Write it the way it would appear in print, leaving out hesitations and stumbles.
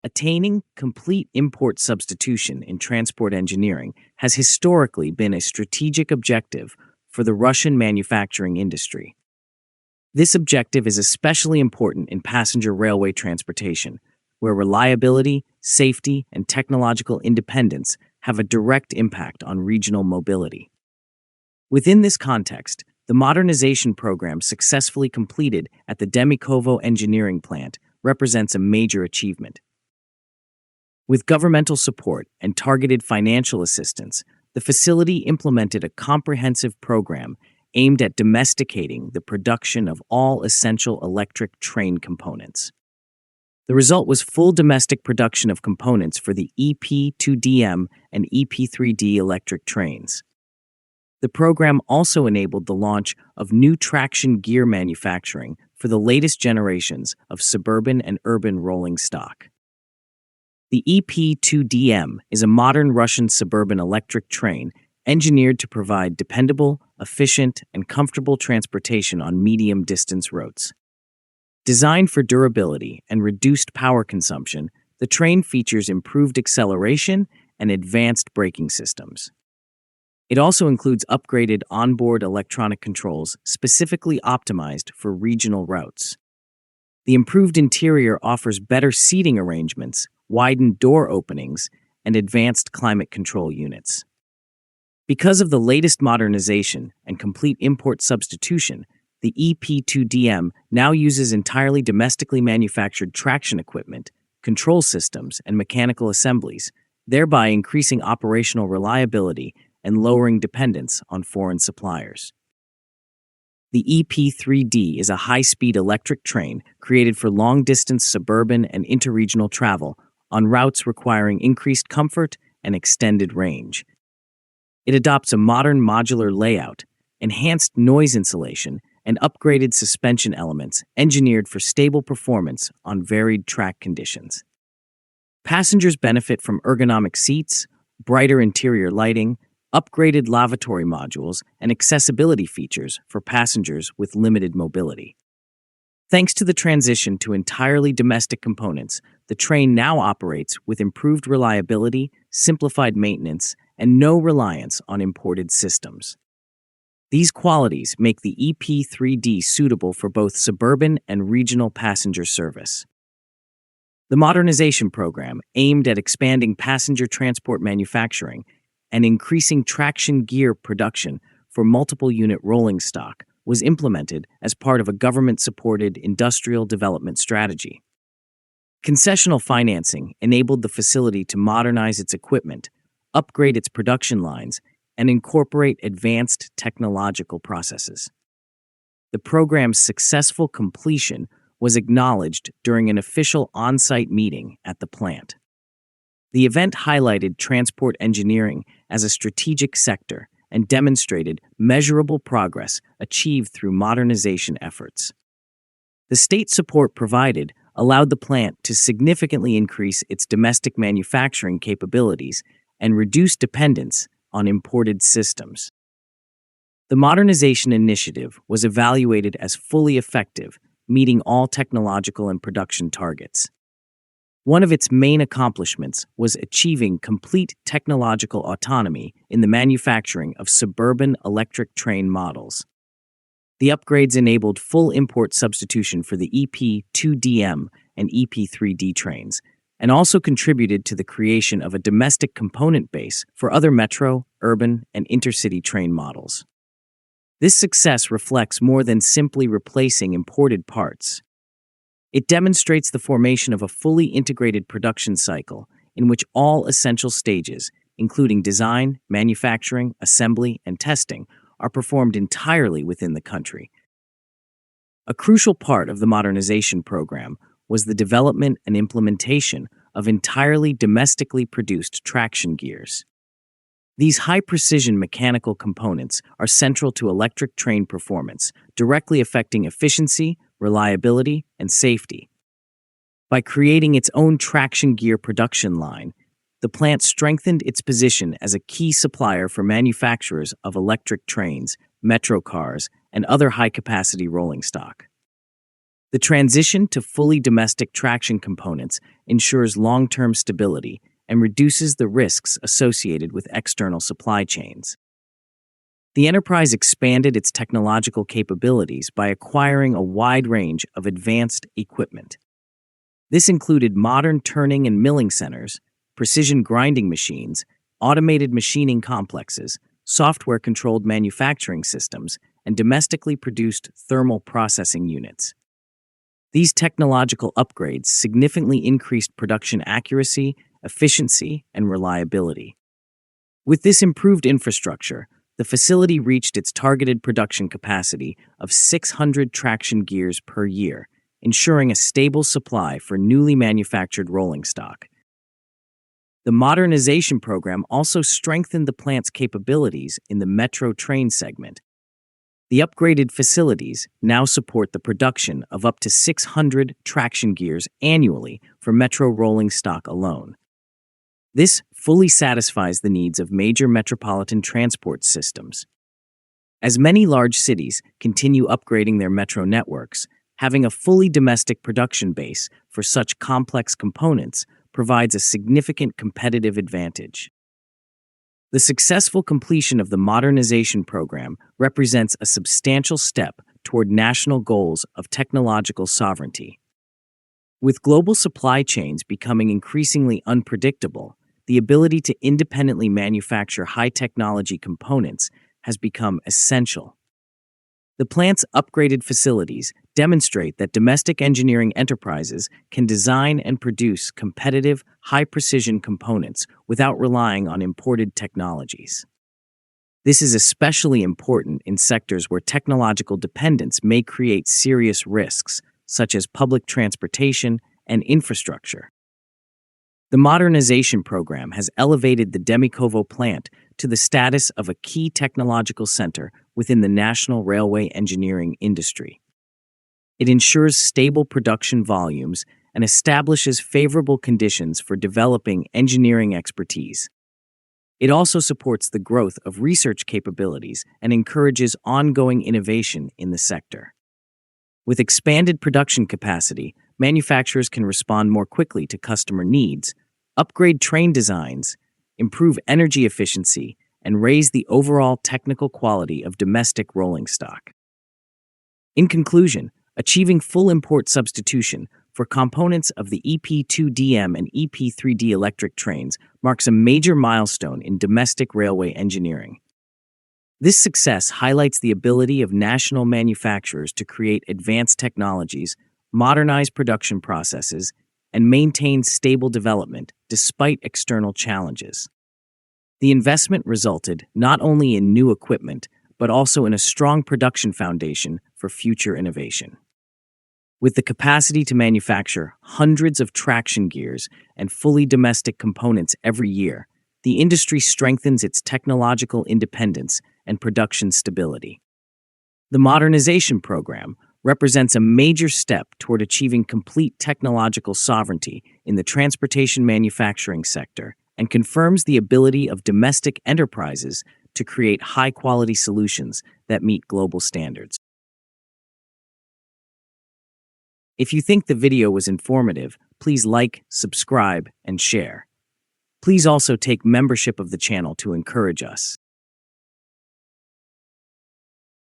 Attaining complete import substitution in transport engineering has historically been a strategic objective for the Russian manufacturing industry. This objective is especially important in passenger railway transportation, where reliability, safety, and technological independence have a direct impact on regional mobility. Within this context, the modernization program successfully completed at the Demikovo engineering plant represents a major achievement. With governmental support and targeted financial assistance, the facility implemented a comprehensive program aimed at domesticating the production of all essential electric train components. The result was full domestic production of components for the EP2DM and EP3D electric trains. The program also enabled the launch of new traction gear manufacturing for the latest generations of suburban and urban rolling stock. The EP2DM is a modern Russian suburban electric train engineered to provide dependable, efficient, and comfortable transportation on medium-distance routes. Designed for durability and reduced power consumption, the train features improved acceleration and advanced braking systems. It also includes upgraded onboard electronic controls specifically optimized for regional routes. The improved interior offers better seating arrangements, widened door openings, and advanced climate control units. Because of the latest modernization and complete import substitution, the EP2DM now uses entirely domestically manufactured traction equipment, control systems, and mechanical assemblies, thereby increasing operational reliability and lowering dependence on foreign suppliers. The EP3D is a high-speed electric train created for long-distance suburban and interregional travel on routes requiring increased comfort and extended range. It adopts a modern modular layout, enhanced noise insulation, and upgraded suspension elements engineered for stable performance on varied track conditions. Passengers benefit from ergonomic seats, brighter interior lighting, upgraded lavatory modules, and accessibility features for passengers with limited mobility. Thanks to the transition to entirely domestic components, the train now operates with improved reliability, simplified maintenance, and no reliance on imported systems. These qualities make the EP3D suitable for both suburban and regional passenger service. The modernization program, aimed at expanding passenger transport manufacturing and increasing traction gear production for multiple unit rolling stock, was implemented as part of a government-supported industrial development strategy. Concessional financing enabled the facility to modernize its equipment, upgrade its production lines, and incorporate advanced technological processes. The program's successful completion was acknowledged during an official on-site meeting at the plant. The event highlighted transport engineering as a strategic sector and demonstrated measurable progress achieved through modernization efforts. The state support provided allowed the plant to significantly increase its domestic manufacturing capabilities and reduce dependence on imported systems. The modernization initiative was evaluated as fully effective, meeting all technological and production targets. One of its main accomplishments was achieving complete technological autonomy in the manufacturing of suburban electric train models. The upgrades enabled full import substitution for the EP2DM and EP3D trains, and also contributed to the creation of a domestic component base for other metro, urban, and intercity train models. This success reflects more than simply replacing imported parts. It demonstrates the formation of a fully integrated production cycle in which all essential stages, including design, manufacturing, assembly, and testing, are performed entirely within the country. A crucial part of the modernization program was the development and implementation of entirely domestically produced traction gears. These high-precision mechanical components are central to electric train performance, directly affecting efficiency, reliability, and safety. By creating its own traction gear production line, the plant strengthened its position as a key supplier for manufacturers of electric trains, metro cars, and other high-capacity rolling stock. The transition to fully domestic traction components ensures long-term stability and reduces the risks associated with external supply chains. The enterprise expanded its technological capabilities by acquiring a wide range of advanced equipment. This included modern turning and milling centers, precision grinding machines, automated machining complexes, software-controlled manufacturing systems, and domestically produced thermal processing units. These technological upgrades significantly increased production accuracy, efficiency, and reliability. With this improved infrastructure, the facility reached its targeted production capacity of 600 traction gears per year, ensuring a stable supply for newly manufactured rolling stock. The modernization program also strengthened the plant's capabilities in the metro train segment. The upgraded facilities now support the production of up to 600 traction gears annually for metro rolling stock alone. This fully satisfies the needs of major metropolitan transport systems. As many large cities continue upgrading their metro networks, having a fully domestic production base for such complex components provides a significant competitive advantage. The successful completion of the modernization program represents a substantial step toward national goals of technological sovereignty. With global supply chains becoming increasingly unpredictable, the ability to independently manufacture high-technology components has become essential. The plant's upgraded facilities demonstrate that domestic engineering enterprises can design and produce competitive, high-precision components without relying on imported technologies. This is especially important in sectors where technological dependence may create serious risks, such as public transportation and infrastructure. The modernization program has elevated the Demikovo plant to the status of a key technological center within the national railway engineering industry. It ensures stable production volumes and establishes favorable conditions for developing engineering expertise. It also supports the growth of research capabilities and encourages ongoing innovation in the sector. With expanded production capacity, manufacturers can respond more quickly to customer needs, upgrade train designs, improve energy efficiency, and raise the overall technical quality of domestic rolling stock. In conclusion, achieving full import substitution for components of the EP2DM and EP3D electric trains marks a major milestone in domestic railway engineering. This success highlights the ability of national manufacturers to create advanced technologies, modernize production processes, and maintain stable development despite external challenges. The investment resulted not only in new equipment, but also in a strong production foundation for future innovation. With the capacity to manufacture hundreds of traction gears and fully domestic components every year, the industry strengthens its technological independence and production stability. The modernization program represents a major step toward achieving complete technological sovereignty in the transportation manufacturing sector and confirms the ability of domestic enterprises to create high-quality solutions that meet global standards. If you think the video was informative, please like, subscribe, and share. Please also take membership of the channel to encourage us.